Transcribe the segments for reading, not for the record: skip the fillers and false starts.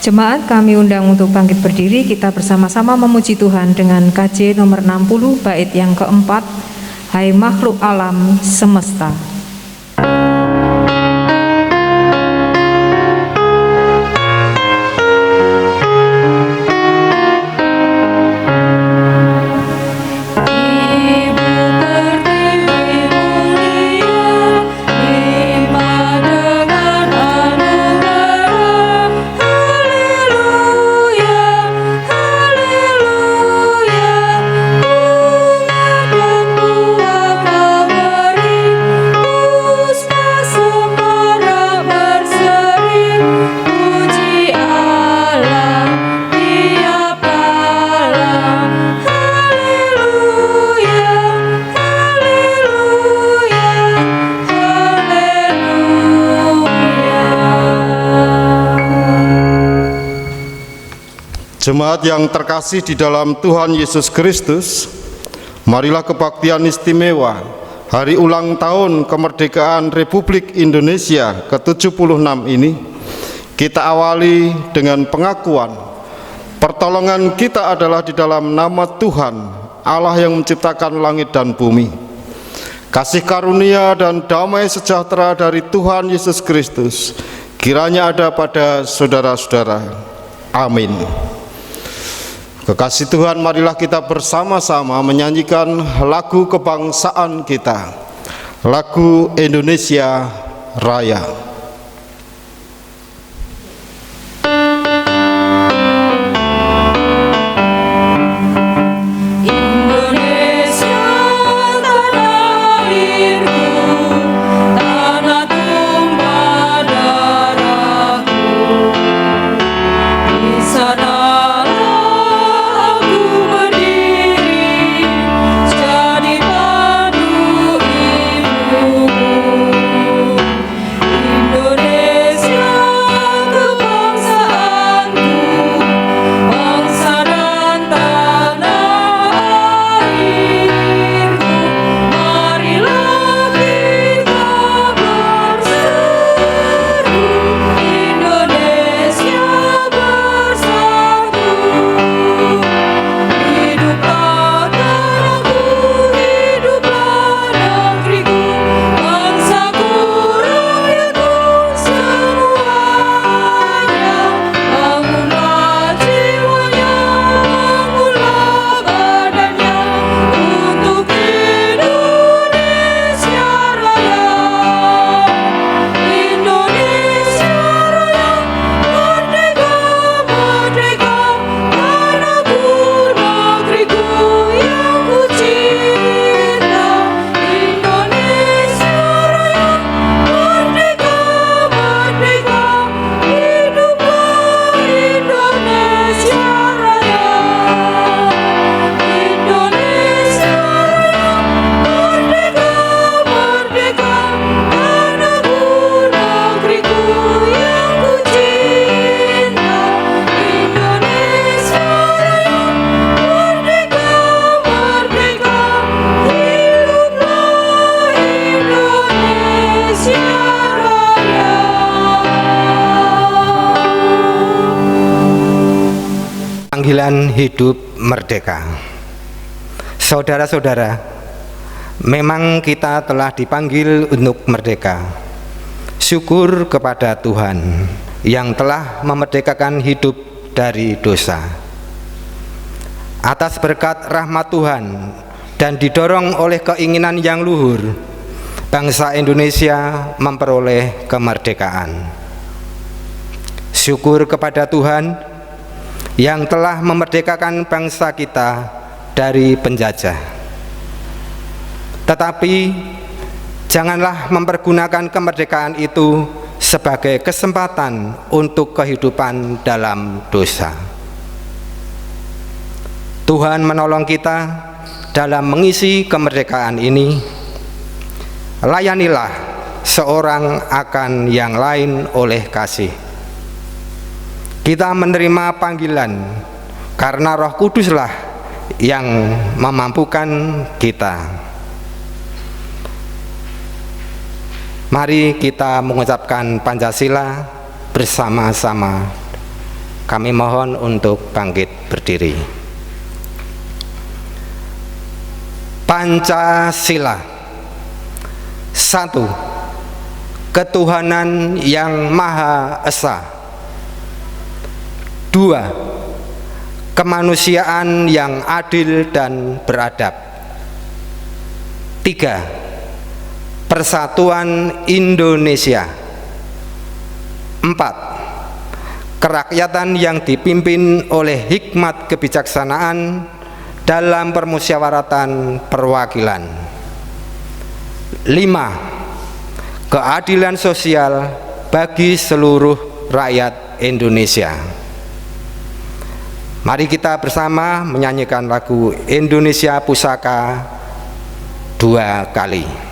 Jemaat kami undang untuk bangkit berdiri, kita bersama-sama memuji Tuhan dengan KJ nomor 60 bait yang keempat, Hai makhluk alam semesta. Jemaat yang terkasih di dalam Tuhan Yesus Kristus, marilah kebaktian istimewa Hari Ulang Tahun Kemerdekaan Republik Indonesia ke-76 ini kita awali dengan pengakuan pertolongan kita adalah di dalam nama Tuhan Allah yang menciptakan langit dan bumi. Kasih karunia dan damai sejahtera dari Tuhan Yesus Kristus kiranya ada pada saudara-saudara. Amin. Kekasih Tuhan, marilah kita bersama-sama menyanyikan lagu kebangsaan kita, lagu Indonesia Raya. Panggilan hidup merdeka. Saudara-saudara, memang kita telah dipanggil untuk merdeka. Syukur kepada Tuhan yang telah memerdekakan hidup dari dosa. Atas berkat rahmat Tuhan dan didorong oleh keinginan yang luhur, bangsa Indonesia memperoleh kemerdekaan. Syukur kepada Tuhan yang telah memerdekakan bangsa kita dari penjajah. Tetapi janganlah mempergunakan kemerdekaan itu sebagai kesempatan untuk kehidupan dalam dosa. Tuhan menolong kita dalam mengisi kemerdekaan ini. Layanilah seorang akan yang lain oleh kasih. Kita menerima panggilan karena Roh Kuduslah yang memampukan kita. Mari kita mengucapkan Pancasila bersama-sama. Kami mohon untuk bangkit berdiri. Pancasila. 1. Ketuhanan yang Maha Esa. 2. Kemanusiaan yang adil dan beradab. 3. Persatuan Indonesia. 4. Kerakyatan yang dipimpin oleh hikmat kebijaksanaan dalam permusyawaratan perwakilan. 5. Keadilan sosial bagi seluruh rakyat Indonesia. Mari kita bersama menyanyikan lagu Indonesia Pusaka 2 kali.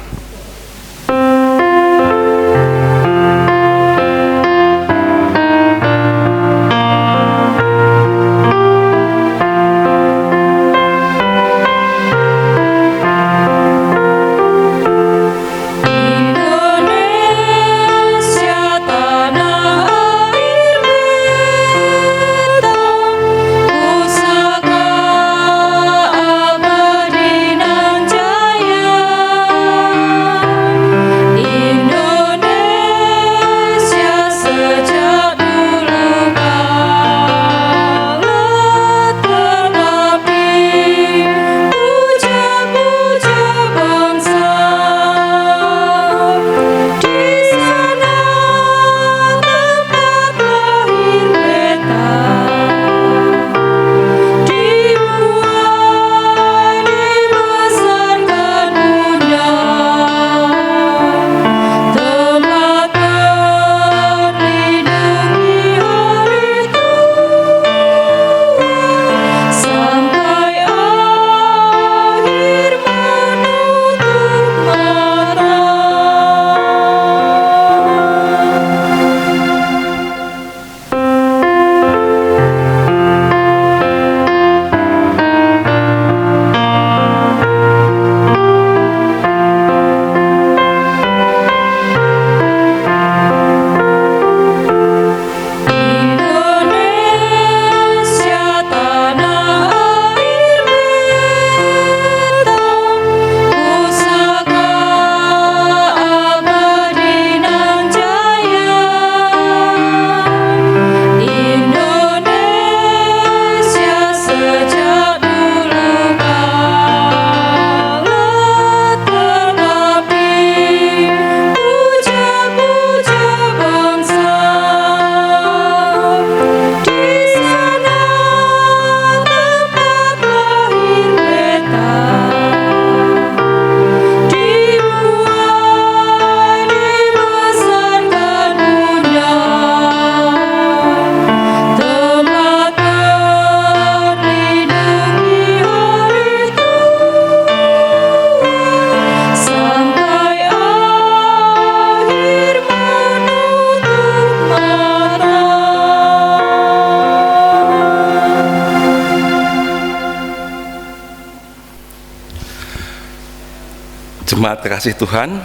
Jemaat kekasih Tuhan,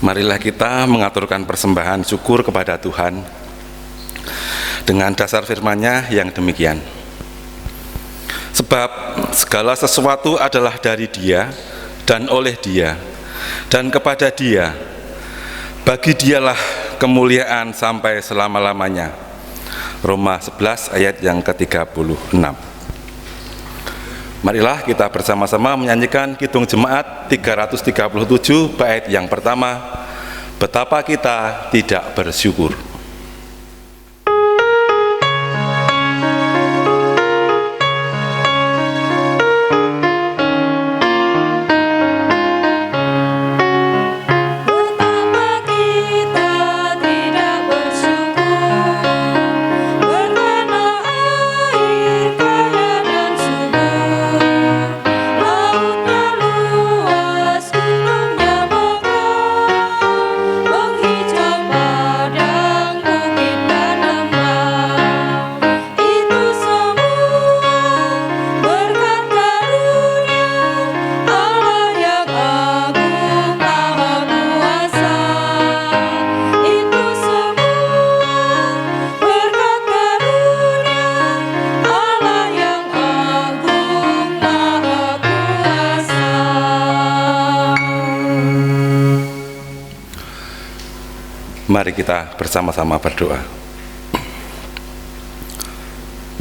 marilah kita mengaturkan persembahan syukur kepada Tuhan dengan dasar firman-Nya yang demikian. Sebab segala sesuatu adalah dari Dia dan oleh Dia dan kepada Dia. Bagi Dialah kemuliaan sampai selama-lamanya. Roma 11 ayat yang ke-36. Marilah kita bersama-sama menyanyikan Kidung Jemaat 337 bait yang pertama, Betapa Kita Tidak Bersyukur. Menghijau pada Mari kita bersama-sama berdoa.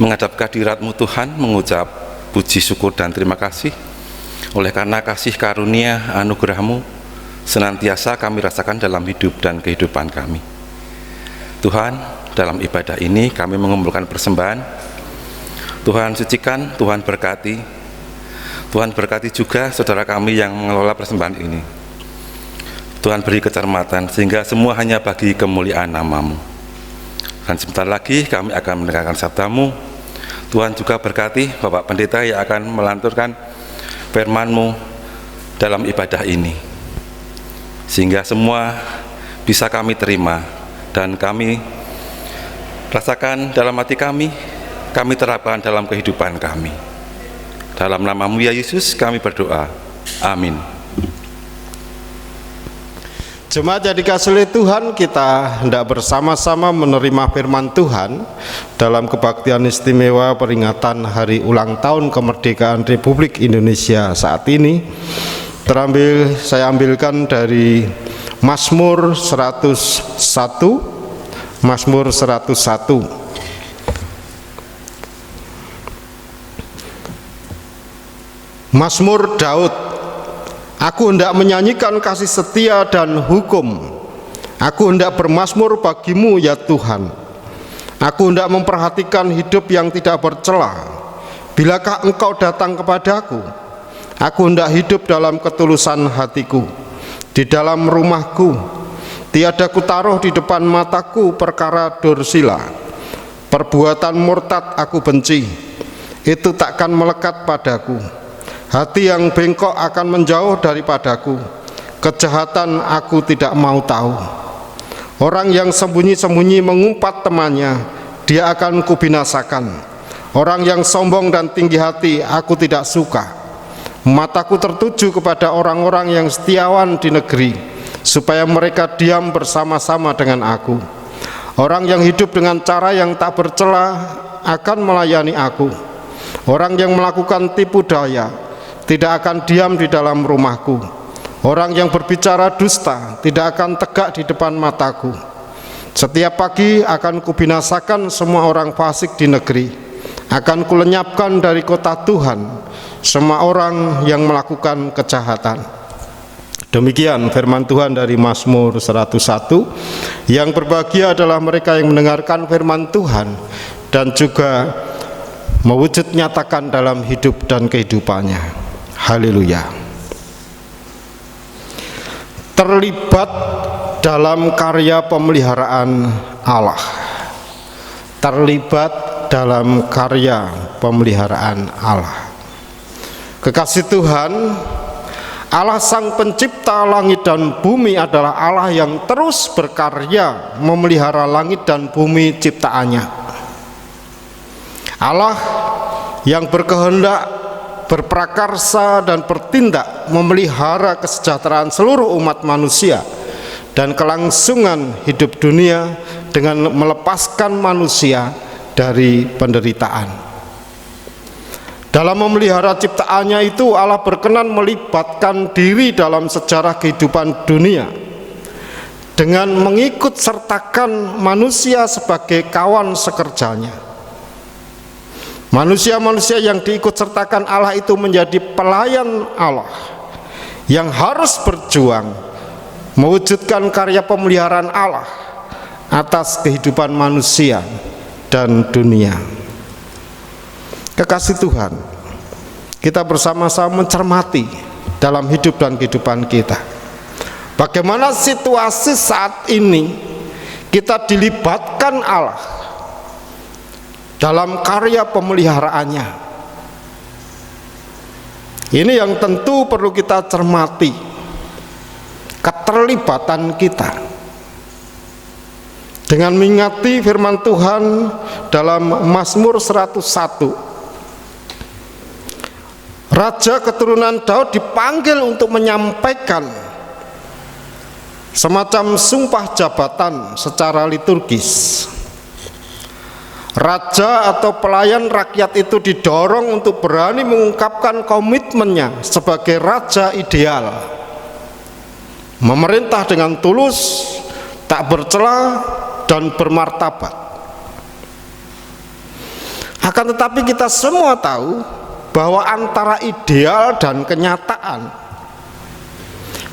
Menghadap kehadirat-Mu Tuhan, mengucap puji syukur dan terima kasih oleh karena kasih karunia anugerah-Mu senantiasa kami rasakan dalam hidup dan kehidupan kami. Tuhan, dalam ibadah ini kami mengumpulkan persembahan. Tuhan sucikan, Tuhan berkati. Tuhan berkati juga saudara kami yang mengelola persembahan ini. Tuhan beri kecermatan sehingga semua hanya bagi kemuliaan nama-Mu. Dan sebentar lagi kami akan mendengarkan sabda-Mu. Tuhan juga berkati Bapak Pendeta yang akan melanturkan firman-Mu dalam ibadah ini, sehingga semua bisa kami terima dan kami rasakan dalam hati kami terapkan dalam kehidupan kami. Dalam nama-Mu ya Yesus kami berdoa, amin. Jemaat yang dikasihi oleh Tuhan, kita hendak bersama-sama menerima firman Tuhan dalam kebaktian istimewa peringatan hari ulang tahun kemerdekaan Republik Indonesia saat ini. Saya ambilkan dari Mazmur 101. Mazmur 101. Mazmur Daud. Aku hendak menyanyikan kasih setia dan hukum. Aku hendak bermazmur bagimu ya Tuhan. Aku hendak memperhatikan hidup yang tidak bercela. Bilakah Engkau datang kepadaku? Aku hendak hidup dalam ketulusan hatiku. Di dalam rumahku tiada kutaruh di depan mataku perkara dursila. Perbuatan murtad aku benci, itu takkan melekat padaku. Hati yang bengkok akan menjauh daripadaku. Kejahatan aku tidak mau tahu. Orang yang sembunyi-sembunyi mengumpat temannya, dia akan kubinasakan. Orang yang sombong dan tinggi hati aku tidak suka. Mataku tertuju kepada orang-orang yang setiawan di negeri, supaya mereka diam bersama-sama dengan aku. Orang yang hidup dengan cara yang tak bercela akan melayani aku. Orang yang melakukan tipu daya tidak akan diam di dalam rumahku. Orang yang berbicara dusta tidak akan tegak di depan mataku. Setiap pagi akan kubinasakan semua orang fasik di negeri. Akan kulenyapkan dari kota Tuhan semua orang yang melakukan kejahatan. Demikian firman Tuhan dari Mazmur 101. Yang berbahagia adalah mereka yang mendengarkan firman Tuhan dan juga mewujud nyatakan dalam hidup dan kehidupannya. Haleluya. Terlibat dalam karya pemeliharaan Allah. Terlibat dalam karya pemeliharaan Allah. Kekasih Tuhan, Allah Sang Pencipta langit dan bumi adalah Allah yang terus berkarya memelihara langit dan bumi ciptaannya. Allah yang berkehendak, berprakarsa dan bertindak memelihara kesejahteraan seluruh umat manusia dan kelangsungan hidup dunia dengan melepaskan manusia dari penderitaan. Dalam memelihara ciptaannya itu, Allah berkenan melibatkan diri dalam sejarah kehidupan dunia dengan mengikut sertakan manusia sebagai kawan sekerjanya. Manusia-manusia yang diikut sertakan Allah itu menjadi pelayan Allah yang harus berjuang mewujudkan karya pemeliharaan Allah atas kehidupan manusia dan dunia. Kekasih Tuhan, kita bersama-sama mencermati dalam hidup dan kehidupan kita, bagaimana situasi saat ini kita dilibatkan Allah dalam karya pemeliharaannya. Ini yang tentu perlu kita cermati, keterlibatan kita dengan mengingati firman Tuhan dalam Mazmur 101. Raja keturunan Daud dipanggil untuk menyampaikan semacam sumpah jabatan secara liturgis. Raja atau pelayan rakyat itu didorong untuk berani mengungkapkan komitmennya sebagai raja ideal, memerintah dengan tulus tak bercela dan bermartabat. Akan tetapi kita semua tahu bahwa antara ideal dan kenyataan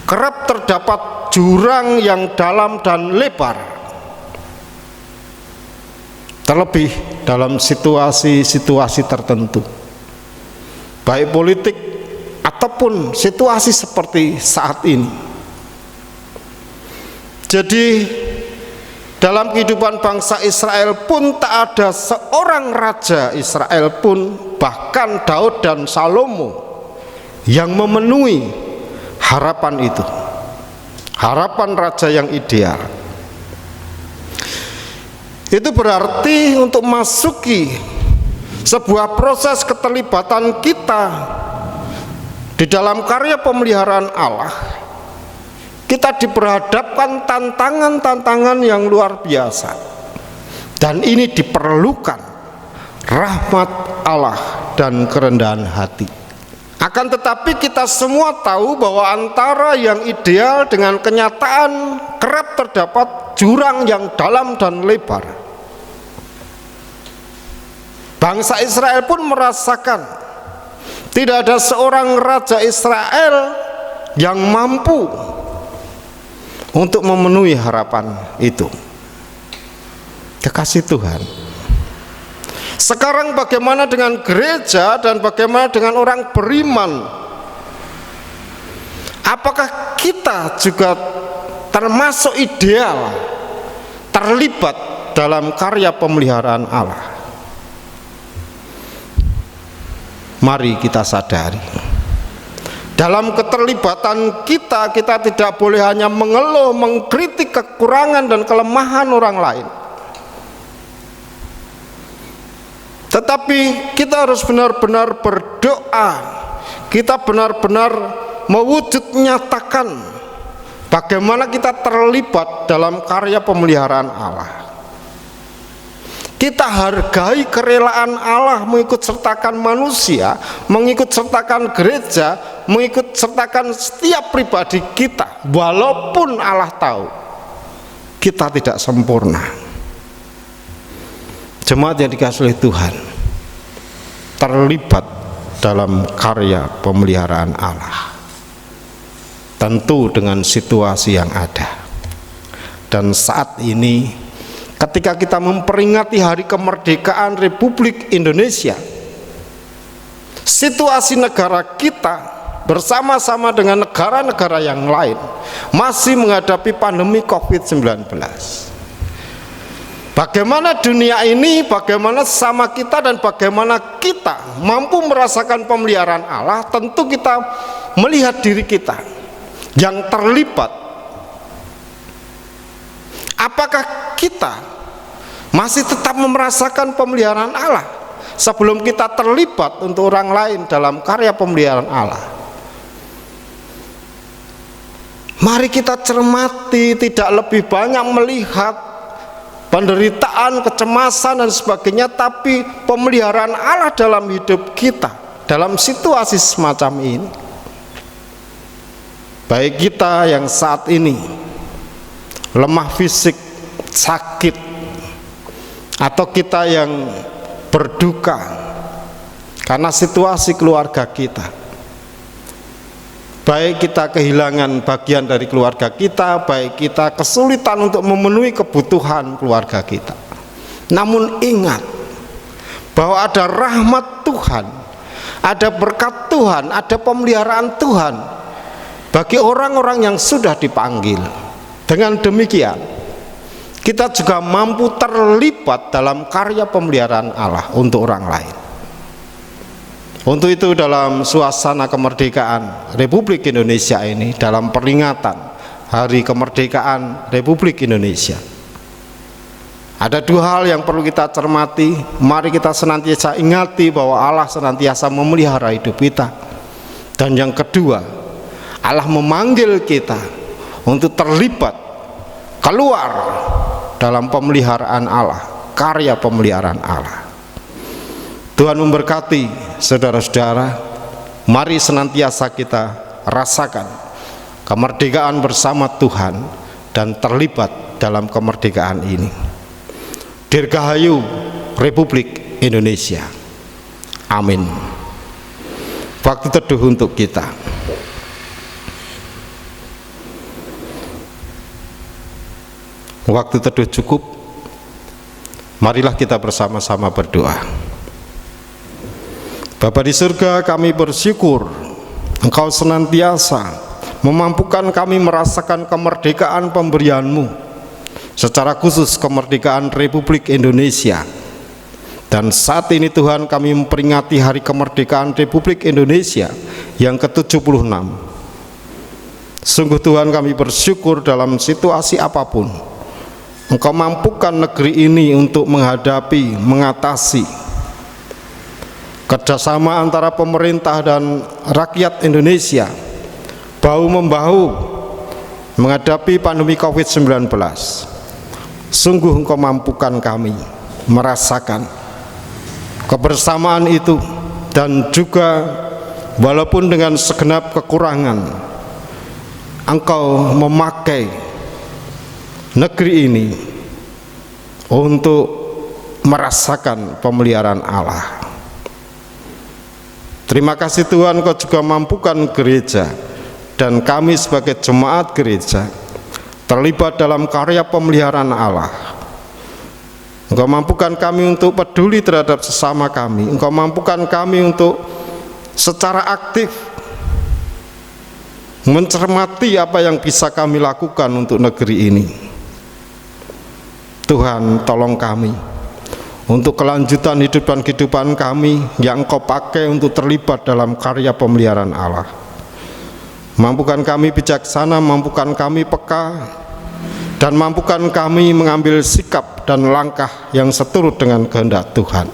kerap terdapat jurang yang dalam dan lebar, terlebih dalam situasi-situasi tertentu, baik politik ataupun situasi seperti saat ini. Jadi dalam kehidupan bangsa Israel pun tak ada seorang raja Israel pun, bahkan Daud dan Salomo, yang memenuhi harapan itu, harapan raja yang ideal. Itu berarti untuk masuki sebuah proses keterlibatan kita di dalam karya pemeliharaan Allah, kita diperhadapkan tantangan-tantangan yang luar biasa, dan ini diperlukan rahmat Allah dan kerendahan hati. Akan tetapi kita semua tahu bahwa antara yang ideal dengan kenyataan kerap terdapat jurang yang dalam dan lebar. Bangsa Israel pun merasakan tidak ada seorang raja Israel yang mampu untuk memenuhi harapan itu. Kekasih Tuhan, sekarang bagaimana dengan gereja dan bagaimana dengan orang beriman? Apakah kita juga termasuk ideal terlibat dalam karya pemeliharaan Allah? Mari kita sadari, dalam keterlibatan kita, kita tidak boleh hanya mengeluh, mengkritik kekurangan dan kelemahan orang lain, tetapi kita harus benar-benar berdoa. Kita benar-benar mewujud nyatakan bagaimana kita terlibat dalam karya pemeliharaan Allah. Kita hargai kerelaan Allah mengikut sertakan manusia, mengikut sertakan gereja, mengikut sertakan setiap pribadi kita, walaupun Allah tahu kita tidak sempurna. Jemaat yang dikasihi oleh Tuhan, terlibat dalam karya pemeliharaan Allah, tentu dengan situasi yang ada. Dan saat ini ketika kita memperingati hari kemerdekaan Republik Indonesia, situasi negara kita bersama-sama dengan negara-negara yang lain masih menghadapi pandemi COVID-19. Bagaimana dunia ini, bagaimana sama kita, dan bagaimana kita mampu merasakan pemeliharaan Allah, tentu kita melihat diri kita yang terlibat. Apakah kita masih tetap merasakan pemeliharaan Allah sebelum kita terlibat untuk orang lain dalam karya pemeliharaan Allah? Mari kita cermati, tidak lebih banyak melihat penderitaan, kecemasan dan sebagainya, tapi pemeliharaan Allah dalam hidup kita dalam situasi semacam ini. Baik kita yang saat ini lemah fisik, sakit, atau kita yang berduka karena situasi keluarga kita, baik kita kehilangan bagian dari keluarga kita, baik kita kesulitan untuk memenuhi kebutuhan keluarga kita, namun ingat bahwa ada rahmat Tuhan, ada berkat Tuhan, ada pemeliharaan Tuhan bagi orang-orang yang sudah dipanggil. Dengan demikian kita juga mampu terlibat dalam karya pemeliharaan Allah untuk orang lain. Untuk itu dalam suasana kemerdekaan Republik Indonesia ini, dalam peringatan Hari Kemerdekaan Republik Indonesia, ada dua hal yang perlu kita cermati. Mari kita senantiasa ingati bahwa Allah senantiasa memelihara hidup kita. Dan yang kedua, Allah memanggil kita untuk terlibat, keluar dalam pemeliharaan Allah, karya pemeliharaan Allah. Tuhan memberkati saudara-saudara. Mari senantiasa kita rasakan kemerdekaan bersama Tuhan dan terlibat dalam kemerdekaan ini. Dirgahayu Republik Indonesia. Amin. Waktu teduh untuk kita. Waktu teduh cukup. Marilah kita bersama-sama berdoa. Bapa di surga, kami bersyukur Engkau senantiasa memampukan kami merasakan kemerdekaan pemberian-Mu, secara khusus kemerdekaan Republik Indonesia. Dan saat ini Tuhan, kami memperingati hari kemerdekaan Republik Indonesia yang ke-76. Sungguh Tuhan, kami bersyukur dalam situasi apapun Engkau mampukan negeri ini untuk menghadapi, mengatasi kerjasama antara pemerintah dan rakyat Indonesia, bahu-membahu menghadapi pandemi COVID-19. Sungguh Engkau mampukan kami merasakan kebersamaan itu, dan juga walaupun dengan segenap kekurangan, Engkau memakai negeri ini untuk merasakan pemeliharaan Allah. Terima kasih Tuhan, Engkau juga mampukan gereja dan kami sebagai jemaat gereja terlibat dalam karya pemeliharaan Allah. Engkau mampukan kami untuk peduli terhadap sesama kami. Engkau mampukan kami untuk secara aktif mencermati apa yang bisa kami lakukan untuk negeri ini. Tuhan, tolong kami untuk kelanjutan hidup dan kehidupan kami yang Engkau pakai untuk terlibat dalam karya pemeliharaan Allah. Mampukan kami bijaksana, mampukan kami peka, dan mampukan kami mengambil sikap dan langkah yang seturut dengan kehendak Tuhan.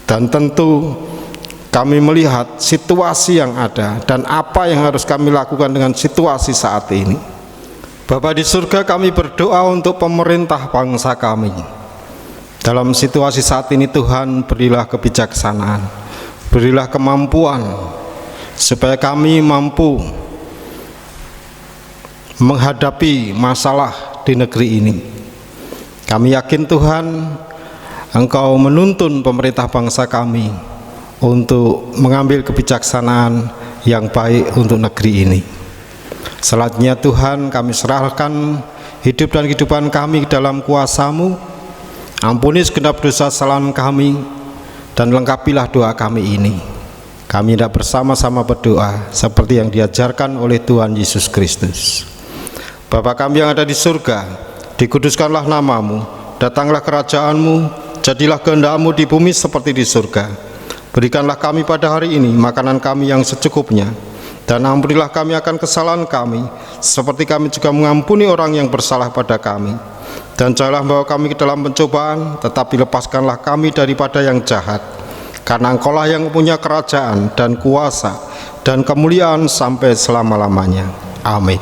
Dan tentu kami melihat situasi yang ada dan apa yang harus kami lakukan dengan situasi saat ini. Bapa di surga, kami berdoa untuk pemerintah bangsa kami. Dalam situasi saat ini Tuhan, berilah kebijaksanaan, berilah kemampuan supaya kami mampu menghadapi masalah di negeri ini. Kami yakin Tuhan, Engkau menuntun pemerintah bangsa kami untuk mengambil kebijaksanaan yang baik untuk negeri ini. Selanjutnya Tuhan, kami serahkan hidup dan kehidupan kami dalam kuasa-Mu. Ampuni segenap dosa kesalahan kami dan lengkapilah doa kami ini. Kami hendak bersama-sama berdoa seperti yang diajarkan oleh Tuhan Yesus Kristus. Bapa kami yang ada di surga, dikuduskanlah nama-Mu, datanglah kerajaan-Mu, jadilah kehendak-Mu di bumi seperti di surga. Berikanlah kami pada hari ini makanan kami yang secukupnya, dan ampunilah kami akan kesalahan kami, seperti kami juga mengampuni orang yang bersalah pada kami. Dan janganlah membawa kami ke dalam pencobaan, tetapi lepaskanlah kami daripada yang jahat. Karena Engkaulah yang punya kerajaan dan kuasa dan kemuliaan sampai selama-lamanya. Amin.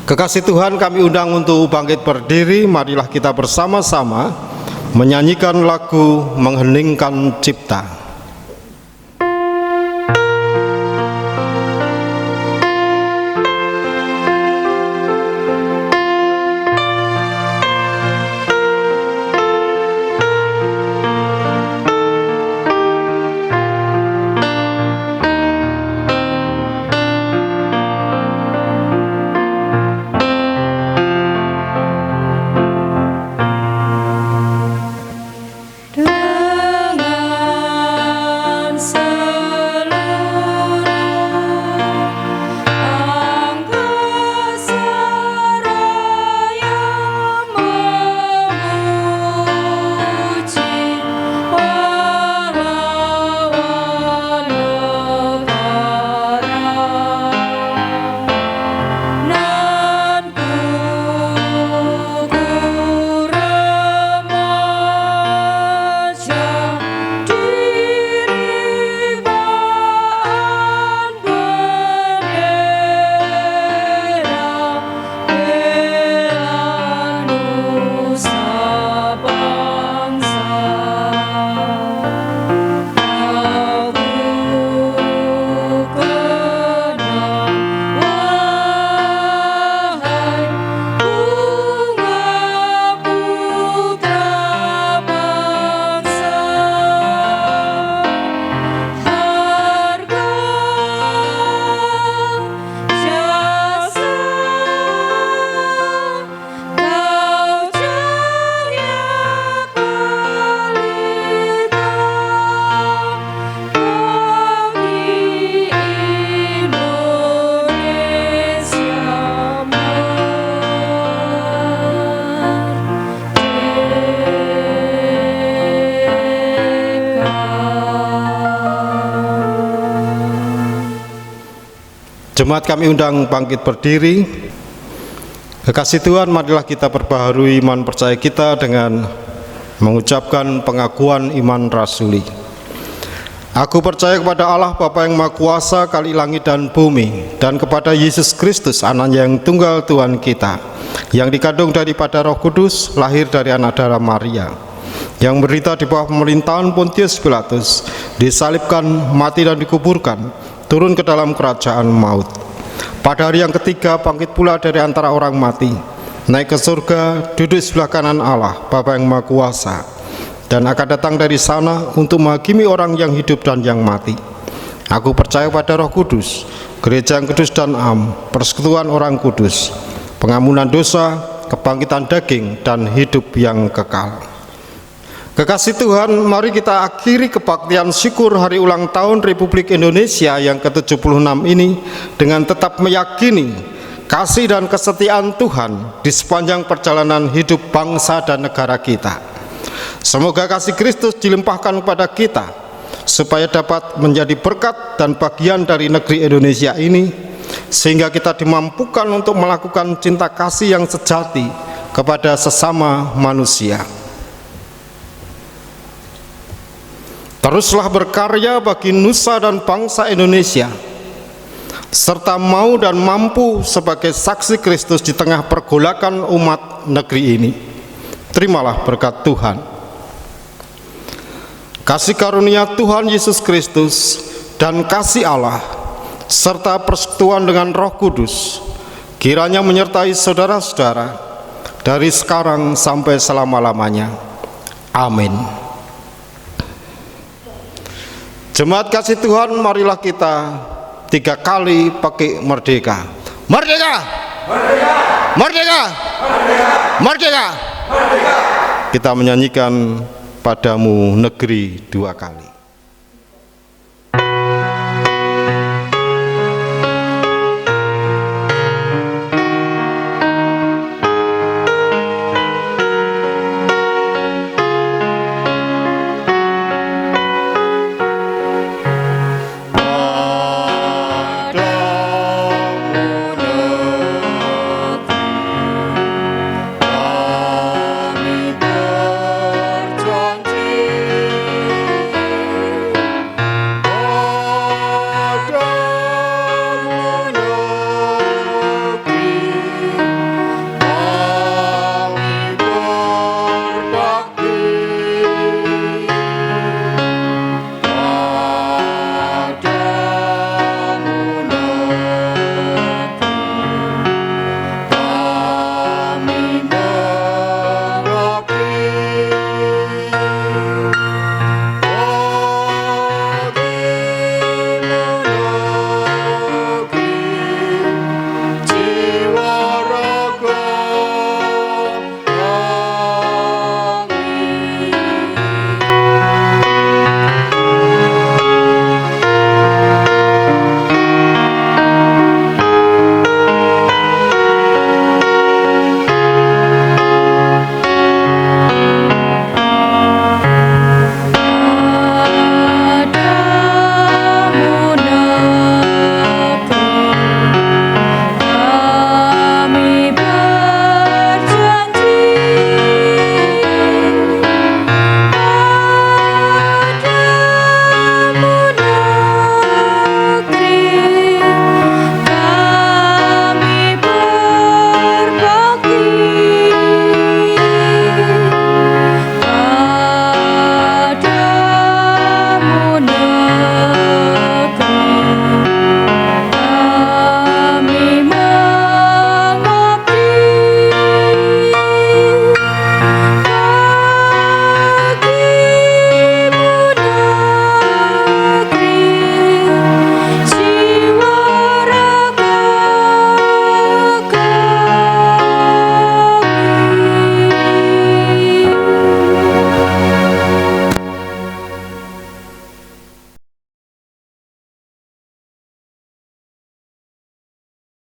Kekasih Tuhan, kami undang untuk bangkit berdiri. Marilah kita bersama-sama menyanyikan lagu Mengheningkan Cipta. Dengan Jemaat kami undang bangkit berdiri. Kekasih Tuhan, marilah kita perbaharui iman percaya kita dengan mengucapkan pengakuan iman rasuli. Aku percaya kepada Allah Bapa yang Maha Kuasa, Kali langit dan bumi, dan kepada Yesus Kristus, Anaknya yang tunggal Tuhan kita, yang dikandung daripada Roh Kudus, lahir dari anak darah Maria, yang menderita di bawah pemerintahan Pontius Pilatus, disalibkan, mati dan dikuburkan, turun ke dalam kerajaan maut. Pada hari yang ketiga bangkit pula dari antara orang mati, naik ke surga, duduk sebelah kanan Allah Bapa yang Maha Kuasa, dan akan datang dari sana untuk menghakimi orang yang hidup dan yang mati. Aku percaya pada Roh Kudus, gereja yang kudus dan am, persekutuan orang kudus, pengampunan dosa, kebangkitan daging, dan hidup yang kekal. Kekasih Tuhan, mari kita akhiri kebaktian syukur hari ulang tahun Republik Indonesia yang ke-76 ini dengan tetap meyakini kasih dan kesetiaan Tuhan di sepanjang perjalanan hidup bangsa dan negara kita. Semoga kasih Kristus dilimpahkan kepada kita, supaya dapat menjadi berkat dan bagian dari negeri Indonesia ini, sehingga kita dimampukan untuk melakukan cinta kasih yang sejati kepada sesama manusia. Teruslah berkarya bagi nusa dan bangsa Indonesia, serta mau dan mampu sebagai saksi Kristus di tengah pergolakan umat negeri ini. Terimalah berkat Tuhan. Kasih karunia Tuhan Yesus Kristus dan kasih Allah serta persekutuan dengan Roh Kudus kiranya menyertai saudara-saudara dari sekarang sampai selama-lamanya. Amin. Jemaat kasih Tuhan, marilah kita 3 kali pakai merdeka. Merdeka! Merdeka! Merdeka! Merdeka! Merdeka! Merdeka! Kita menyanyikan Padamu Negeri 2 kali.